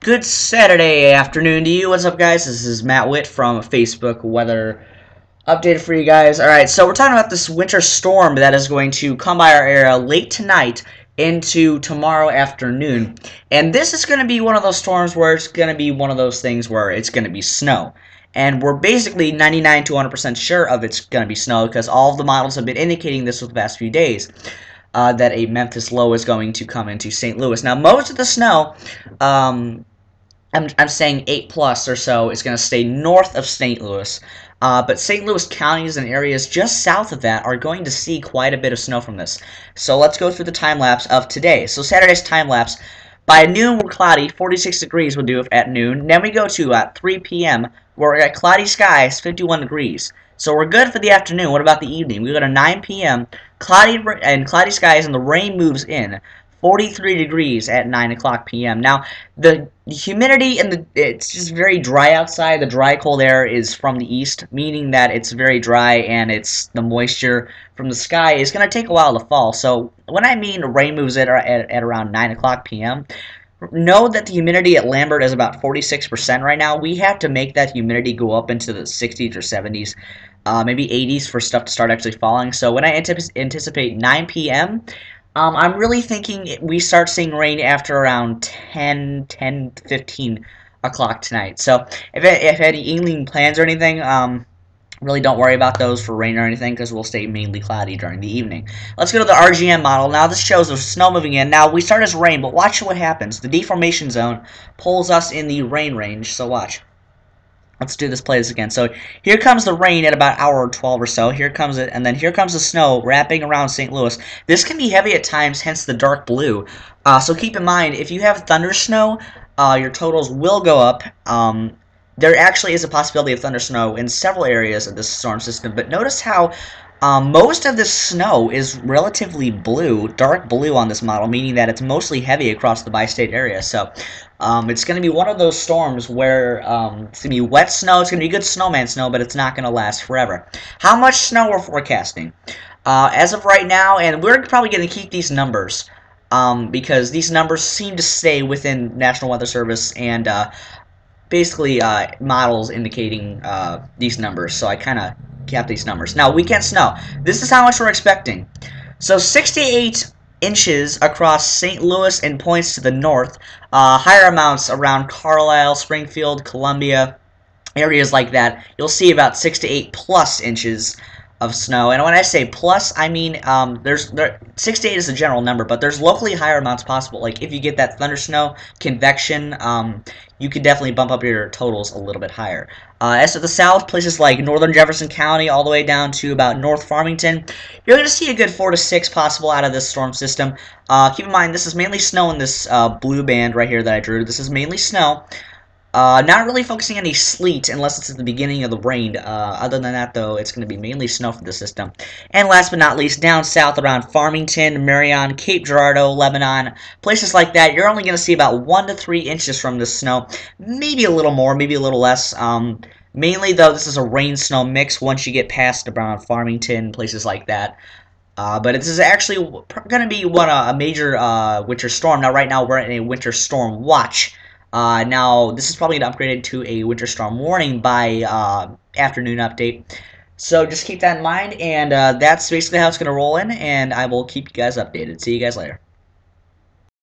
Good Saturday afternoon to you. What's up, guys? This is Matt Witt from Facebook Weather Update for you guys. Alright, so we're talking about this winter storm that is going to come by our area late tonight into tomorrow afternoon. And this is going to be one of those storms where it's going to be one of those things where it's going to be snow. And we're basically 99 to 100% sure of it's going to be snow because all of the models have been indicating this for the past few days. That a Memphis low is going to come into St. Louis. Now, most of the snow, I'm saying 8 plus or so, is going to stay north of St. Louis. But St. Louis counties and areas just south of that are going to see quite a bit of snow from this. So let's go through the time lapse of today. So Saturday's time lapse. By noon, we're cloudy. 46 degrees will do at noon. Then we go to 3 p.m. We're at cloudy skies, 51 degrees. So we're good for the afternoon. What about the evening? We go to 9 p.m. Cloudy skies, and the rain moves in. 43 degrees at 9 o'clock p.m. Now, the humidity and it's just very dry outside. The dry, cold air is from the east, meaning that it's very dry, and the moisture from the sky is going to take a while to fall. So when I mean rain moves in at around 9 o'clock p.m., know that the humidity at Lambert is about 46% right now. We have to make that humidity go up into the 60s or 70s, maybe 80s for stuff to start actually falling. So when I anticipate 9 p.m., I'm really thinking we start seeing rain after around 10 to 15 o'clock tonight. So if any evening plans or anything, really don't worry about those for rain or anything because we'll stay mainly cloudy during the evening. Let's go to the RGM model. Now this shows the snow moving in. Now we start as rain, but watch what happens. The deformation zone pulls us in the rain range, so watch. Let's play this again. So here comes the rain at about hour 12 or so. Here comes it, and then here comes the snow wrapping around St. Louis. This can be heavy at times, hence the dark blue. So keep in mind, if you have thunder snow, your totals will go up. There actually is a possibility of thunder snow in several areas of this storm system, but notice how most of this snow is relatively blue, dark blue on this model, meaning that it's mostly heavy across the bi-state area. So it's going to be one of those storms where it's going to be wet snow, it's going to be good snowman snow, but it's not going to last forever. How much snow we're forecasting? As of right now, and we're probably going to keep these numbers because these numbers seem to stay within National Weather Service and basically models indicating these numbers, so I kind of kept these numbers. Now, weekend snow. This is how much we're expecting. So 68 inches across St. Louis and points to the north. Higher amounts around Carlisle, Springfield, Columbia, areas like that. You'll see about 6 to 8 plus inches of snow. And when I say plus, I mean 6 to 8 is a general number, but there's locally higher amounts possible. Like if you get that thunder snow, convection, you could definitely bump up your totals a little bit higher. As to the south, places like northern Jefferson County all the way down to about North Farmington, you're going to see a good 4 to 6 possible out of this storm system. Keep in mind, this is mainly snow in this blue band right here that I drew. This is mainly snow. Not really focusing on any sleet unless it's at the beginning of the rain. Other than that, though, it's going to be mainly snow for the system. And last but not least, down south around Farmington, Marion, Cape Girardeau, Lebanon, places like that, you're only going to see about 1 to 3 inches from this snow. Maybe a little more, maybe a little less. Mainly, though, this is a rain-snow mix once you get past around Farmington, places like that. But this is actually going to be a major winter storm. Now, right now, we're in a winter storm watch. Now, this is probably going to upgrade to a winter storm warning by afternoon update. So just keep that in mind, and that's basically how it's going to roll in, and I will keep you guys updated. See you guys later.